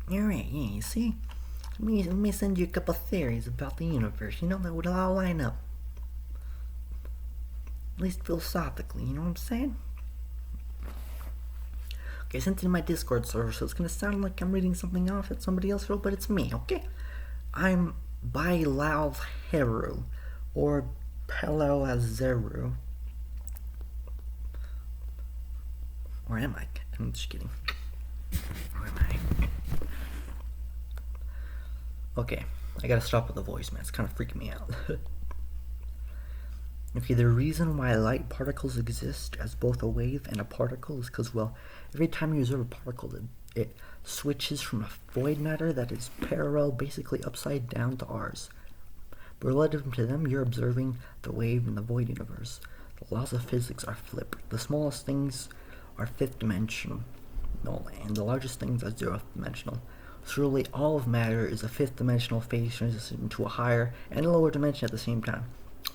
Alright, yeah, you see? Let me send you a couple theories about the universe, that would all line up. At least philosophically, you know what I'm saying? Okay, I sent it in my Discord server, so it's gonna sound like I'm reading something off that somebody else wrote, but it's me, okay? I'm Heru, or Pelazaru. Or am I? I'm just kidding. Or am I? Okay, I gotta stop with the voice, man. It's kind of freaking me out. Okay, the reason why light particles exist as both a wave and a particle is because, well, every time you observe a particle, it switches from a void matter that is parallel, basically upside down to ours. But relative to them, you're observing the wave in the void universe. The laws of physics are flipped. The smallest things are fifth dimensional, and the largest things are zeroth dimensional. So really, all of matter is a fifth dimensional phase transition into a higher and a lower dimension at the same time,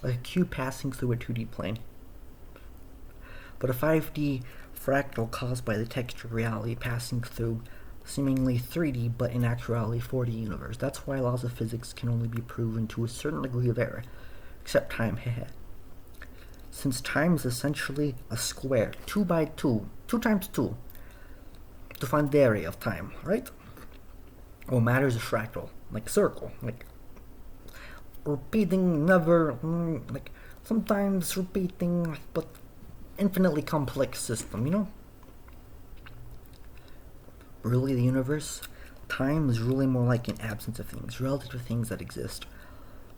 like a cube passing through a 2D plane. But a 5D fractal caused by the texture reality passing through seemingly 3D but in actuality 4D universe. That's why laws of physics can only be proven to a certain degree of error, except time, since time is essentially a square, 2 by 2, 2 times 2, to find the area of time, right? Well, matter is a fractal, like circle, like repeating, never, like sometimes repeating, but infinitely complex system, Really, the universe, time is really more like an absence of things, relative to things that exist.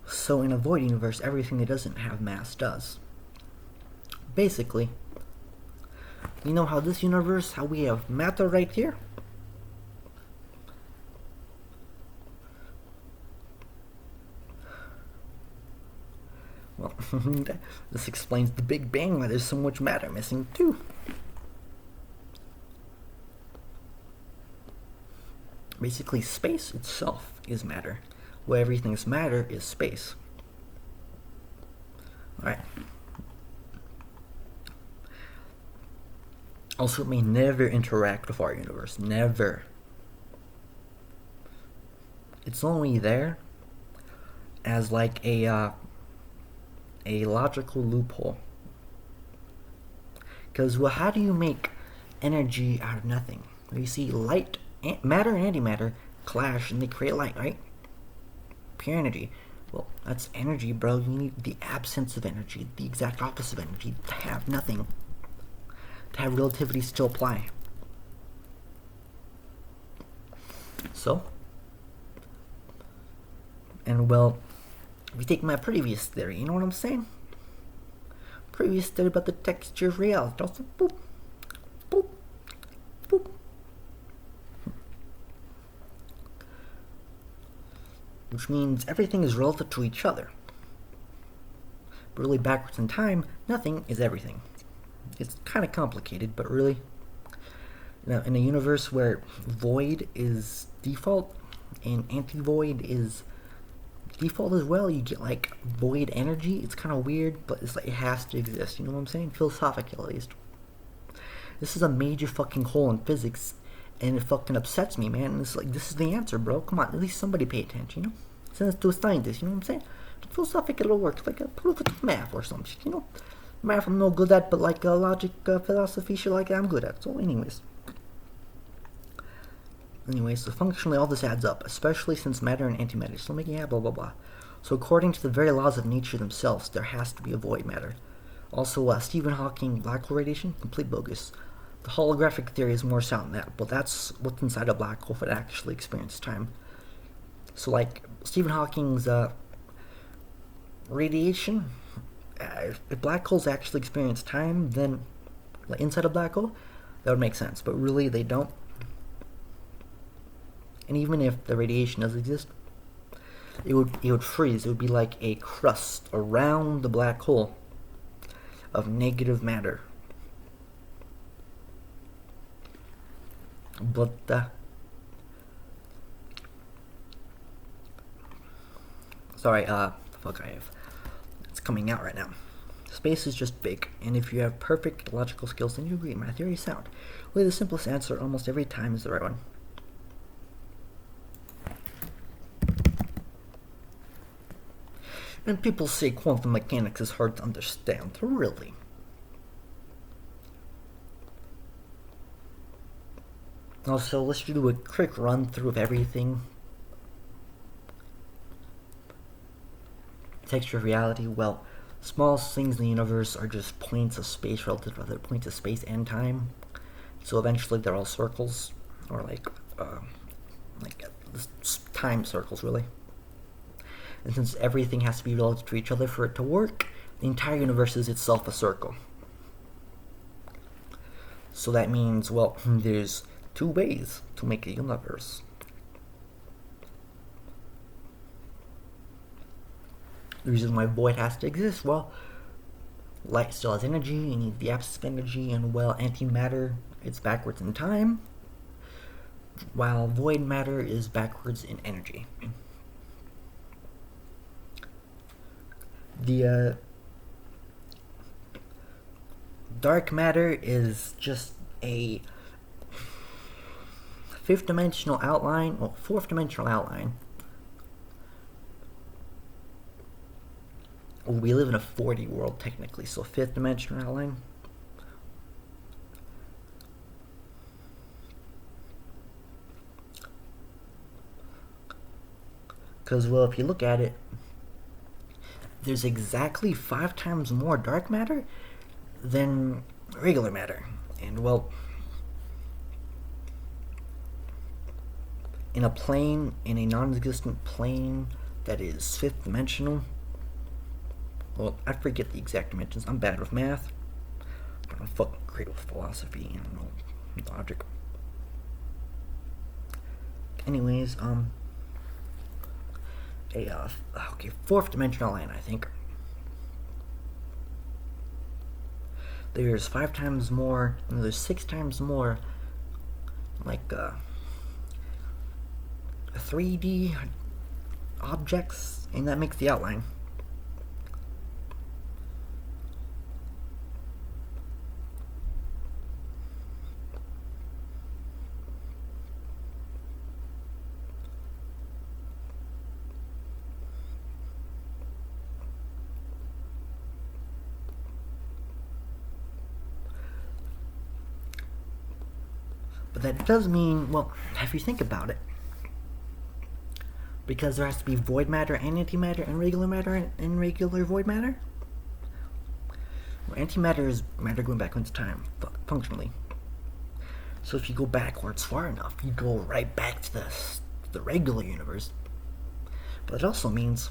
So in a void universe, everything that doesn't have mass does. Basically, you know how this universe, how we have matter right here? Well, this explains the Big Bang, why there's so much matter missing too. Basically, space itself is matter. Where everything's matter is space. Alright. Also, it may never interact with our universe. Never. It's only there as like a logical loophole. Because, well, how do you make energy out of nothing? Well, you see, matter and antimatter clash and they create light, right? Pure energy. Well, that's energy, bro. You need the absence of energy, the exact opposite of energy, to have nothing. To have relativity still apply. So, and well, we take my previous theory, you know what I'm saying? Previous theory about the texture of reality. Also, boop, boop, boop. Which means everything is relative to each other. But really, backwards in time, nothing is everything. It's kind of complicated, but really, in a universe where void is default and anti-void is default as well, you get like void energy. It's kind of weird, but it's like it has to exist. You know what I'm saying? Philosophically, at least. This is a major fucking hole in physics, and it fucking upsets me, man. And it's like, this is the answer, bro. Come on, at least somebody pay attention, Send this to a scientist, you know what I'm saying? Philosophically, it'll work. Like a proof of math or some shit, Math I'm no good at, but like logic, philosophy, shit like that, I'm good at. So, anyways, so functionally, all this adds up, especially since matter and antimatter still making blah blah blah. So, according to the very laws of nature themselves, there has to be a void matter. Also, Stephen Hawking black hole radiation, complete bogus. The holographic theory is more sound than that, but that's what's inside a black hole if it actually experiences time. So, like Stephen Hawking's radiation, if black holes actually experience time, then like inside a black hole, that would make sense. But really, they don't. And even if the radiation does exist, it would freeze. It would be like a crust around the black hole of negative matter. But sorry, fuck, it's coming out right now. Space is just big, and if you have perfect logical skills, then you agree. My theory is sound. Really, the simplest answer almost every time is the right one. And people say quantum mechanics is hard to understand. Really? Also, let's do a quick run through of everything. Texture of reality. Well, small things in the universe are just points of space relative to other points of space and time. So eventually they're all circles, or like time circles, really. And since everything has to be relative to each other for it to work, the entire universe is itself a circle. So that means, well, there's two ways to make a universe. The reason why void has to exist, well, light still has energy, you need the absence of energy, and well, antimatter, it's backwards in time, while void matter is backwards in energy. The dark matter is just a fourth dimensional outline. We live in a 4D world technically, so fifth dimensional outline. Because, well, if you look at it, there's exactly 5 times more dark matter than regular matter. And, well, in a non-existent plane that is fifth dimensional, well, I forget the exact dimensions. I'm bad with math, but I'm fucking great with philosophy and logic. Anyways, fourth dimensional line, I think. There's 5 times more, and there's 6 times more, 3D objects, and that makes the outline. But that does mean, well, if you think about it, because there has to be void matter and antimatter and regular void matter. Well, antimatter is matter going backwards in time, functionally. So if you go backwards far enough, you go right back to the regular universe. But it also means,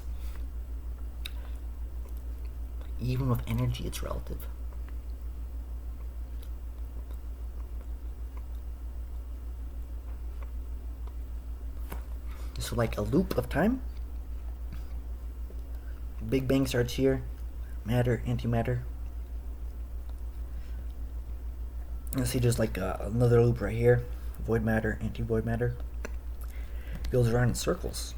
even with energy, it's relative. So like a loop of time. Big Bang starts here. Matter, antimatter. And see there's like another loop right here. Void matter, anti-void matter. Goes around in circles.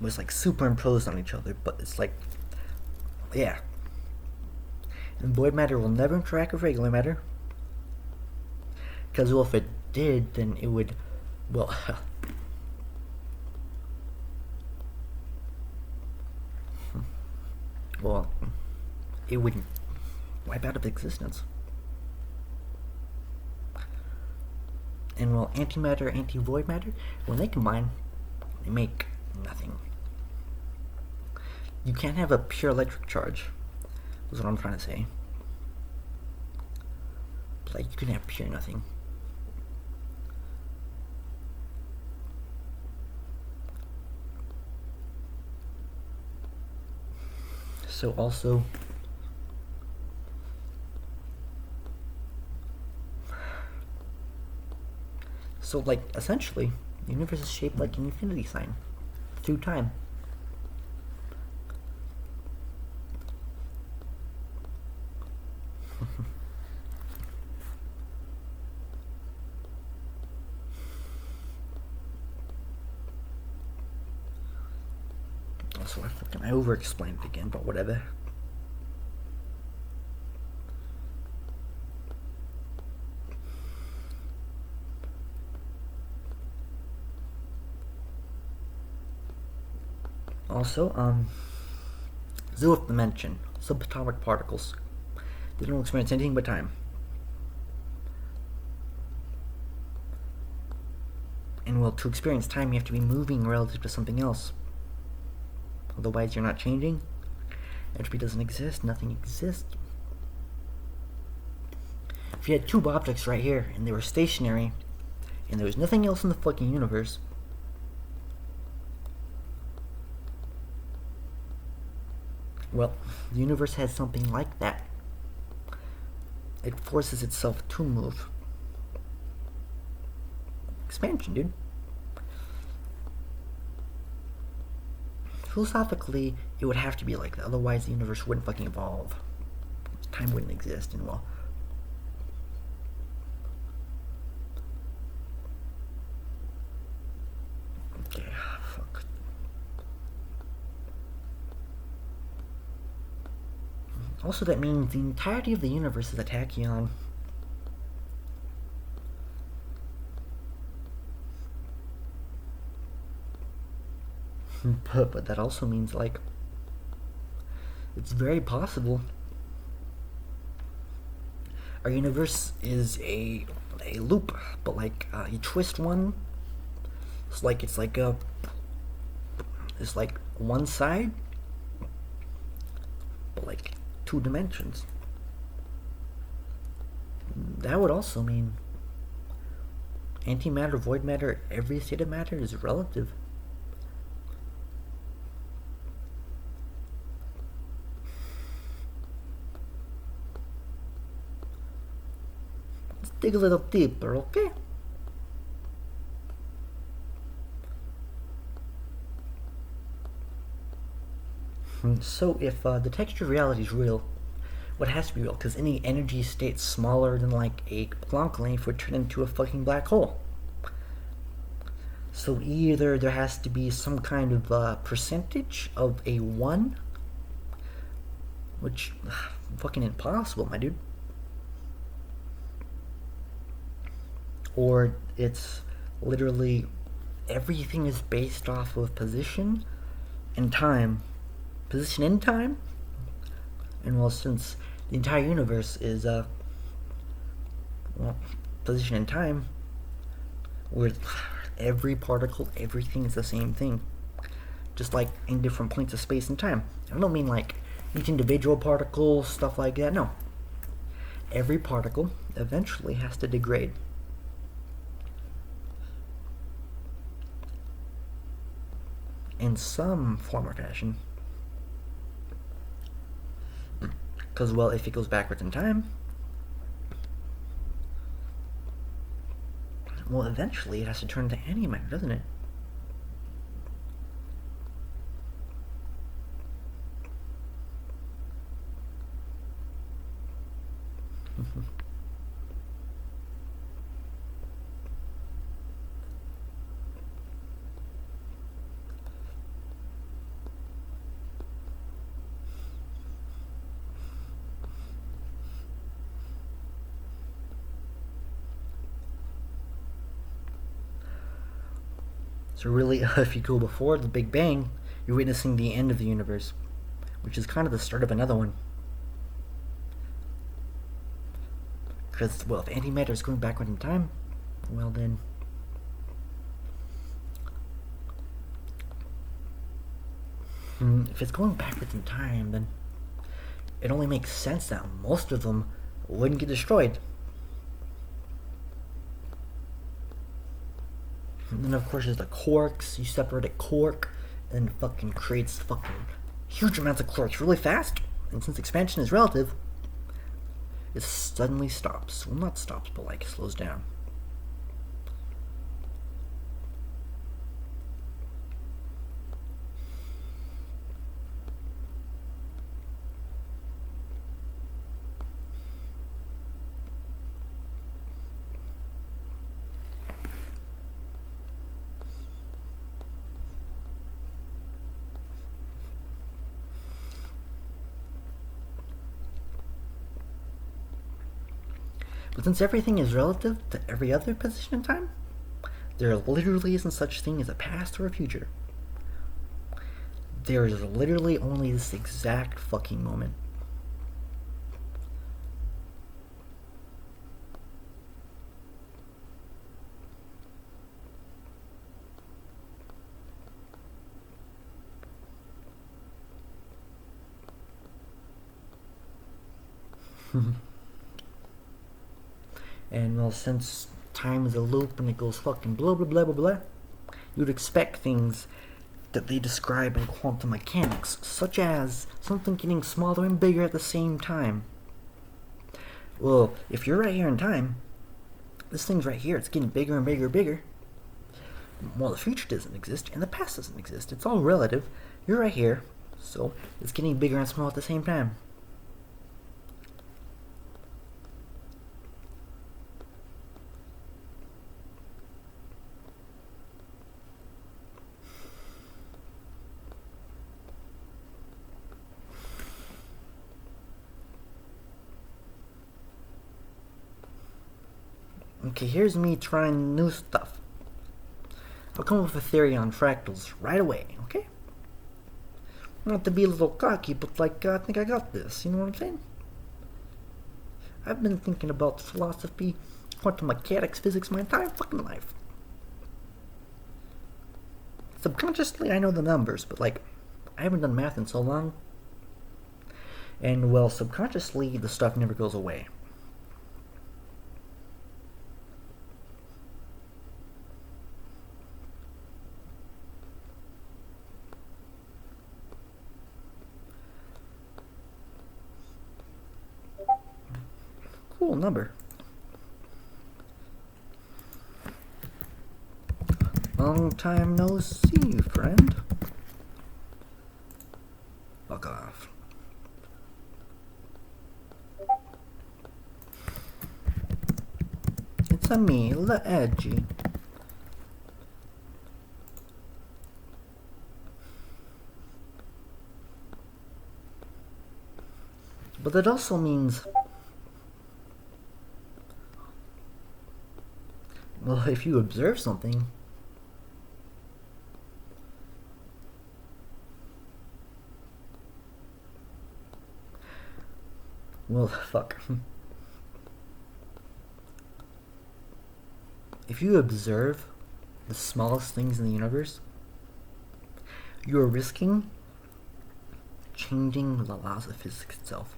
It's like superimposed on each other, but it's like, yeah. And void matter will never interact with regular matter. Because, well, if it did, then it would, well, well, it would wipe out of existence. And, well, antimatter, anti-void matter, when they combine, they make nothing. You can't have a pure electric charge, is what I'm trying to say. But, like, you can have pure nothing. So also, like, essentially, the universe is shaped like an infinity sign through time. Also, I over-explained it again, but whatever. Also, zeroth dimension, subatomic particles. They don't experience anything but time. And well, to experience time, you have to be moving relative to something else. Otherwise, you're not changing. Entropy doesn't exist. Nothing exists. If you had two objects right here, and they were stationary, and there was nothing else in the fucking universe, well, the universe has something like that. It forces itself to move. Expansion, dude. Philosophically, it would have to be like that. Otherwise, the universe wouldn't fucking evolve. Time wouldn't exist, and well. Okay, fuck. Also, that means the entirety of the universe is a tachyon. But that also means, like, it's very possible our universe is a loop, but like you twist one, it's like one side, but like 2 dimensions. That would also mean antimatter, void matter, every state of matter is relative. Let's dig a little deeper, okay? So if the texture of reality is real, what has to be real? Because any energy state smaller than like a Planck length would turn into a fucking black hole. So either there has to be some kind of percentage of a 1, which fucking impossible, my dude. Or it's literally everything is based off of position and time. Position in time? And well, since the entire universe is position in time, where every particle, everything is the same thing, just like in different points of space and time. I don't mean like each individual particle, stuff like that. No, every particle eventually has to degrade. In some form or fashion. Because, well, if it goes backwards in time, well, eventually it has to turn to antimatter, doesn't it? So really, if you go before the Big Bang, you're witnessing the end of the universe, which is kind of the start of another one. Because, well, if antimatter is going backward in time, well then, if it's going backwards in time, then it only makes sense that most of them wouldn't get destroyed. And then of course there's the quarks. You separate a quark, and it fucking creates fucking huge amounts of quarks really fast. And since expansion is relative, it suddenly stops. Well, not stops, but like slows down. But since everything is relative to every other position in time, there literally isn't such thing as a past or a future. There is literally only this exact fucking moment. And well, since time is a loop and it goes fucking blah blah blah blah blah, you'd expect things that they describe in quantum mechanics, such as something getting smaller and bigger at the same time. Well, if you're right here in time, this thing's right here, it's getting bigger and bigger and bigger. Well, the future doesn't exist and the past doesn't exist. It's all relative. You're right here, so it's getting bigger and smaller at the same time. Okay, here's me trying new stuff. I'll come up with a theory on fractals right away, okay? Not to be a little cocky, but like, I think I got this, you know what I'm saying? I've been thinking about philosophy, quantum mechanics, physics my entire fucking life. Subconsciously, I know the numbers, but like, I haven't done math in so long. And well, subconsciously, the stuff never goes away. Cool number. Long time no see, friend. Fuck off. It's a me, the edgy. But that also means, well, if you observe something, well, fuck. If you observe the smallest things in the universe, you are risking changing the laws of physics itself.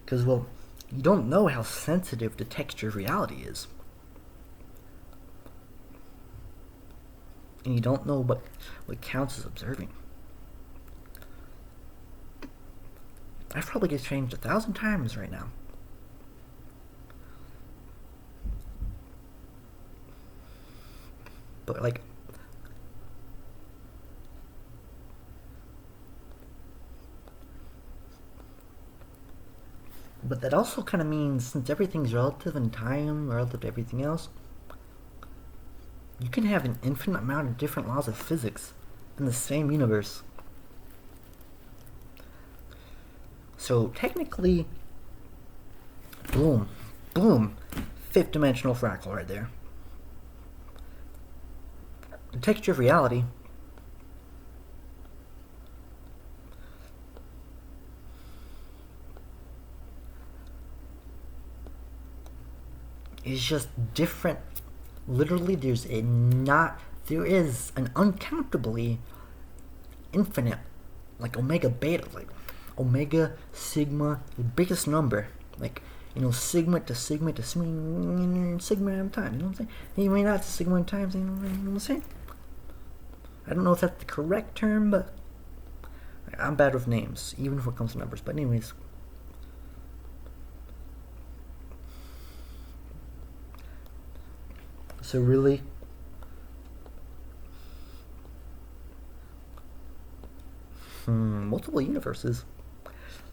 Because, well, you don't know how sensitive the texture of reality is. And you don't know what counts as observing. I've probably get changed 1,000 times right now. But like, but that also kind of means, since everything's relative in time, relative to everything else, you can have an infinite amount of different laws of physics in the same universe. So technically, boom, boom, fifth dimensional fractal right there. The texture of reality is just different. Literally, there is an uncountably infinite, like omega beta, like omega sigma, the biggest number, like, you know, sigma to sigma to sigma at a time, you know what I'm saying? Anyway, not sigma at times, you know what I'm saying? I don't know if that's the correct term, but I'm bad with names, even if it comes to numbers. But anyways, so really, multiple universes.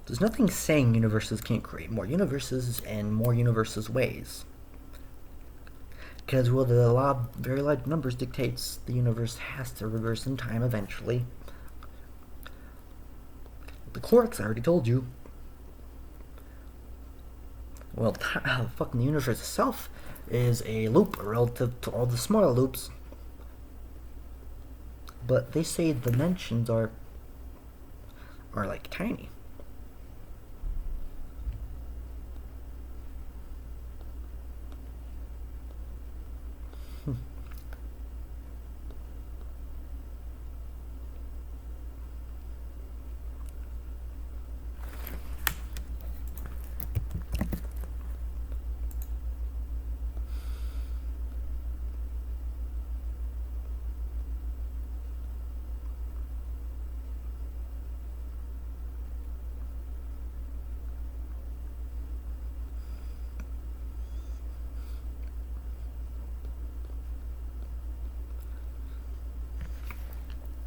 There's nothing saying universes can't create more universes and more universes ways. Because, well, the law of very large numbers dictates the universe has to reverse in time eventually. The quarks, I already told you. Well, fucking the universe itself is a loop relative to all the smaller loops. but they say dimensions are like tiny.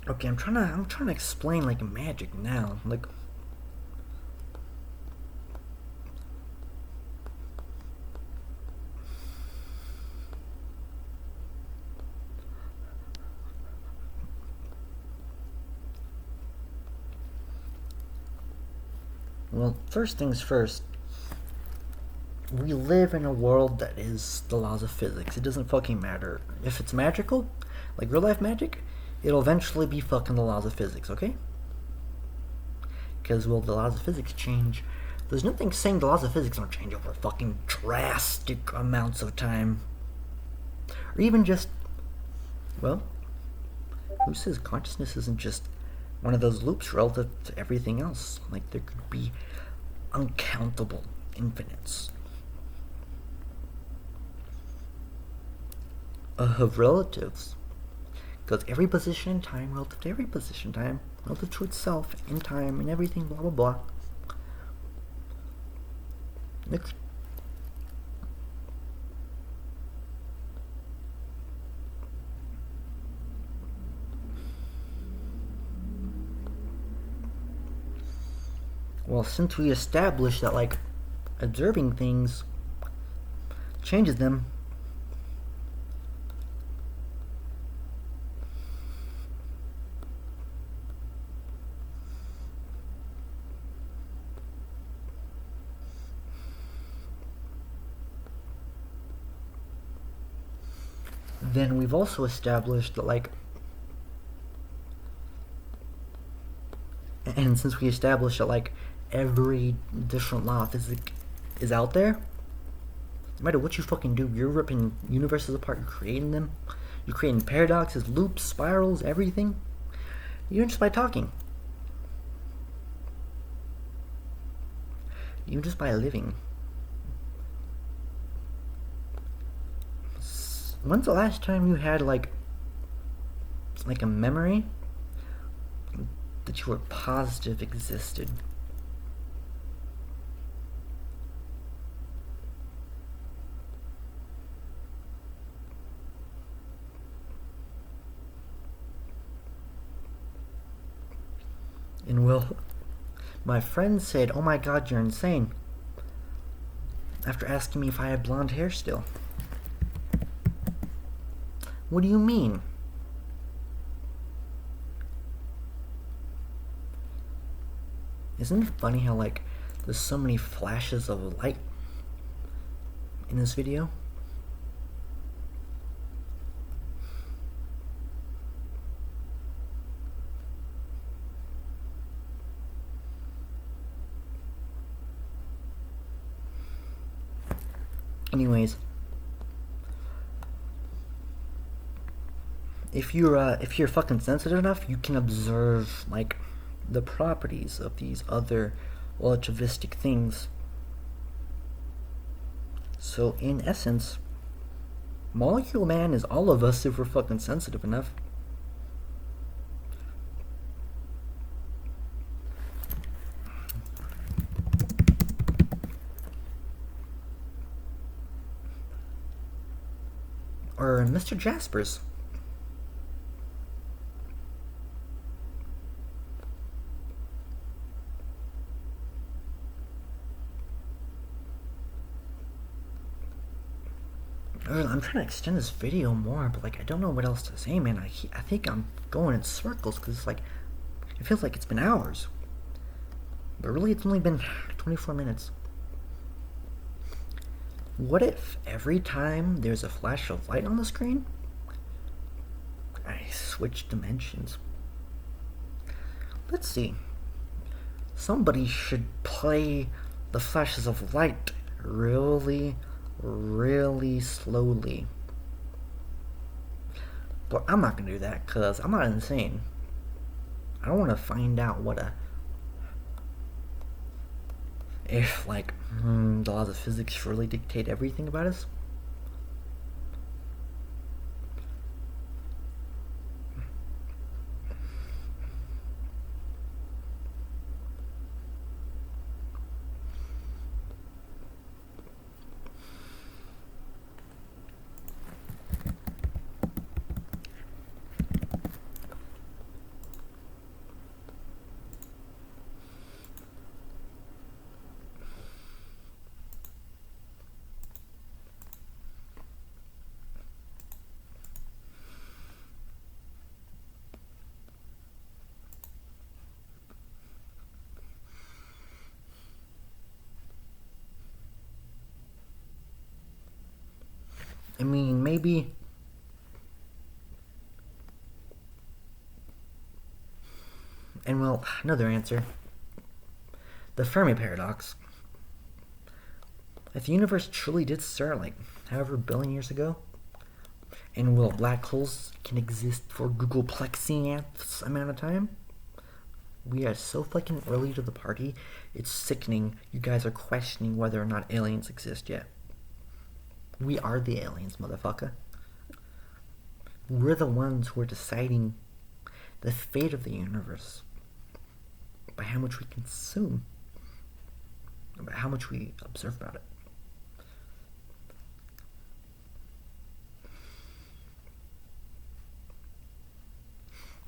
Okay, I'm trying to explain like magic now. Like, well, first things first. We live in a world that is the laws of physics. It doesn't fucking matter if it's magical, like real life magic. It'll eventually be fucking the laws of physics, okay? Because, well, the laws of physics change. There's nothing saying the laws of physics don't change over fucking drastic amounts of time. Or even just, well, who says consciousness isn't just one of those loops relative to everything else? Like, there could be uncountable infinites of relatives. Because every position in time relative to every position in time, relative to itself in time and everything, blah blah blah. Next. Well, since we established that, like, observing things changes them, then we've also established that, like, and since we established that, like, every different law of physics is out there, no matter what you fucking do, you're ripping universes apart, you're creating them, you're creating paradoxes, loops, spirals, everything, even just by talking, even just by living. When's the last time you had like a memory that you were positive existed? And, well, my friend said, "Oh my god, you're insane," after asking me if I had blonde hair still. What do you mean? Isn't it funny how, like, there's so many flashes of light in this video? Anyways, if you're fucking sensitive enough, you can observe, like, the properties of these other relativistic things. So in essence, Molecule Man is all of us if we're fucking sensitive enough. Or Mr. Jaspers. I'm trying to extend this video more, but, like, I don't know what else to say, man. I think I'm going in circles, because it's like, it feels like it's been hours. But really, it's only been 24 minutes. What if every time there's a flash of light on the screen, I switch dimensions. Let's see. Somebody should play the flashes of light really, really slowly. But I'm not gonna do that because I'm not insane. I don't want to find out if the laws of physics really dictate everything about us. I mean, maybe. And well, another answer. The Fermi paradox. If the universe truly did start however billion years ago, and will black holes can exist for Googleplexing amount of time, we are so fucking early to the party, it's sickening. You guys are questioning whether or not aliens exist yet. We are the aliens, motherfucker. We're the ones who are deciding the fate of the universe by how much we consume, by how much we observe about it.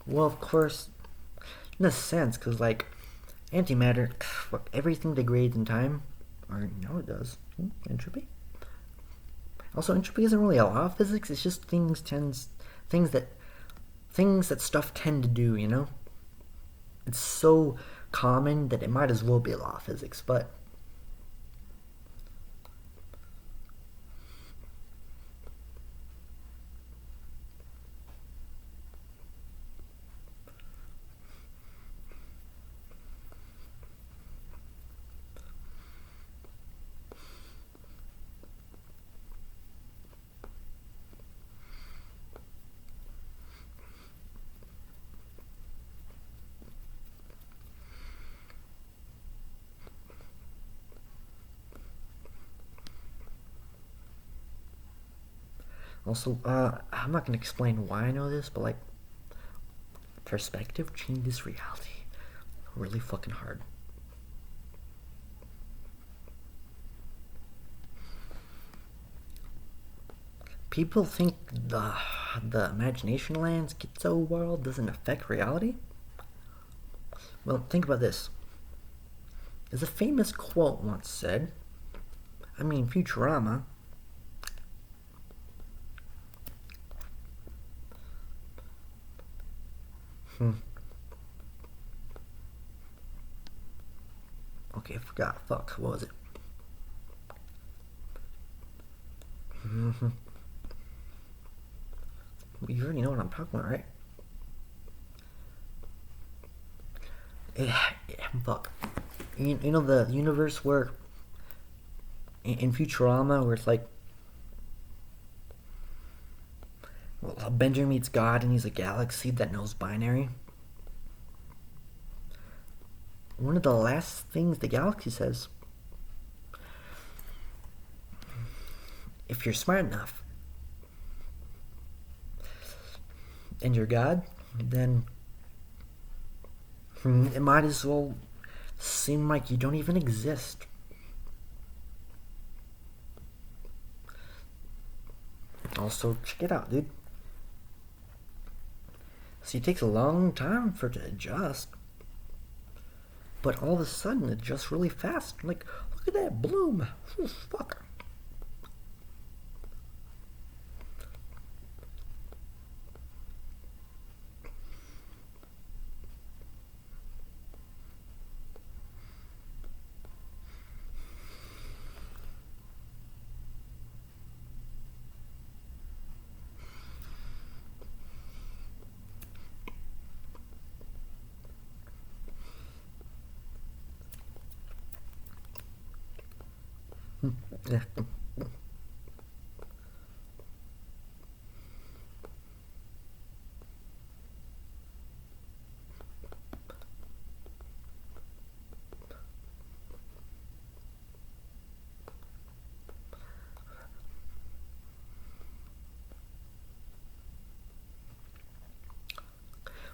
Well, of course, in a sense, because antimatter, everything degrades in time, or it does. Entropy. Also, entropy isn't really a law of physics. It's just things that stuff tend to do. It's so common that it might as well be a law of physics, but. Also, I'm not going to explain why I know this, but perspective changes reality really fucking hard. People think the imagination land schizo world doesn't affect reality. Well, think about this. As a famous quote once said, Futurama. Okay, I forgot. Fuck, what was it? You already know what I'm talking about, right? Yeah, fuck. You know the universe where in Futurama where it's Benjamin meets God and he's a galaxy that knows binary. One of the last things the galaxy says, if you're smart enough and you're God, then it might as well seem like you don't even exist. Also, check it out, dude. See, it takes a long time for it to adjust. But all of a sudden, it adjusts really fast. Look at that bloom. Oh, fuck.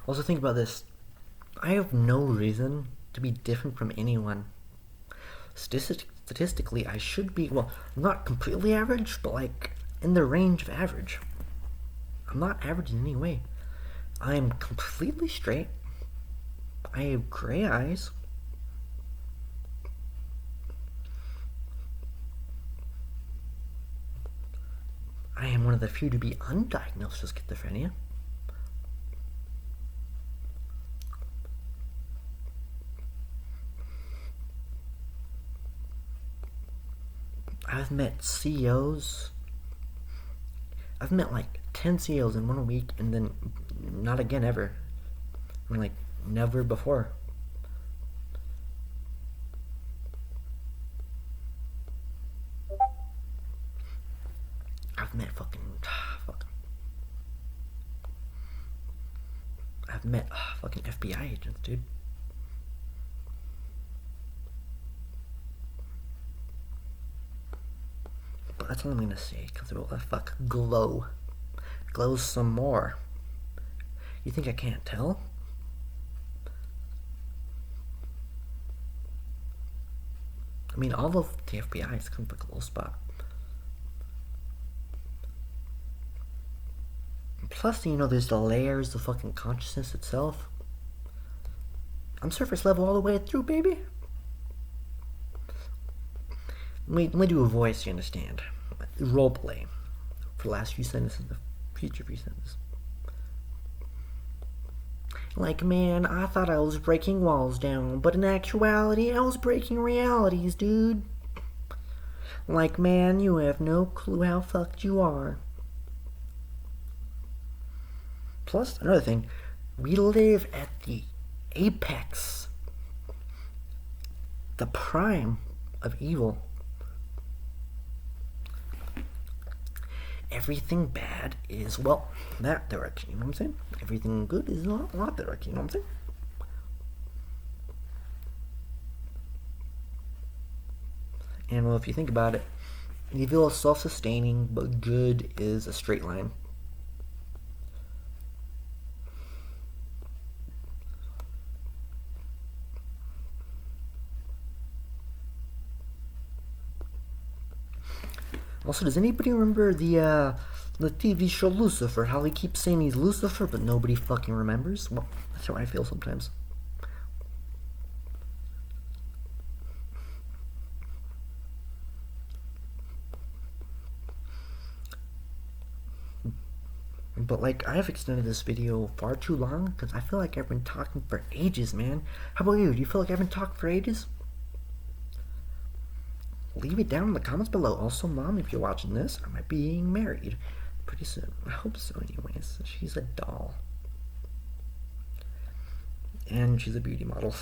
Also, think about this. I have no reason to be different from anyone. Statistically, I should be, well, not completely average, but like in the range of average. I'm not average in any way. I am completely straight. I have gray eyes. I am one of the few to be undiagnosed with schizophrenia. I've met CEOs. I've met like 10 CEOs in 1 week and then not again ever. I mean, like, never before. I've met I've met fucking FBI agents, dude. But that's all I'm gonna say, because it will glow some more. You think I can't tell? I mean, all of the FBI is kind of like a little spot. Plus, there's the layers of fucking consciousness itself. I'm surface level all the way through, baby. Let me do a voice, you understand. Role play. For the last few sentences, the future few sentences. Like, man, I thought I was breaking walls down, but in actuality, I was breaking realities, dude. Like, man, you have no clue how fucked you are. Plus, another thing, we live at the apex, the prime of evil. Everything bad is, well, that direction, you know what I'm saying? Everything good is not that direction, you know what I'm saying? And, well, if you think about it, evil is self-sustaining, but good is a straight line. Also, does anybody remember the TV show Lucifer? How he keeps saying he's Lucifer, but nobody fucking remembers? Well, that's how I feel sometimes. But, like, I have extended this video far too long, because I feel like I've been talking for ages, man. How about you? Do you feel like I've been talking for ages? Leave it down in the comments below. Also, Mom, if you're watching this, I might be being married pretty soon. I hope so, anyways. She's a doll. And she's a beauty model.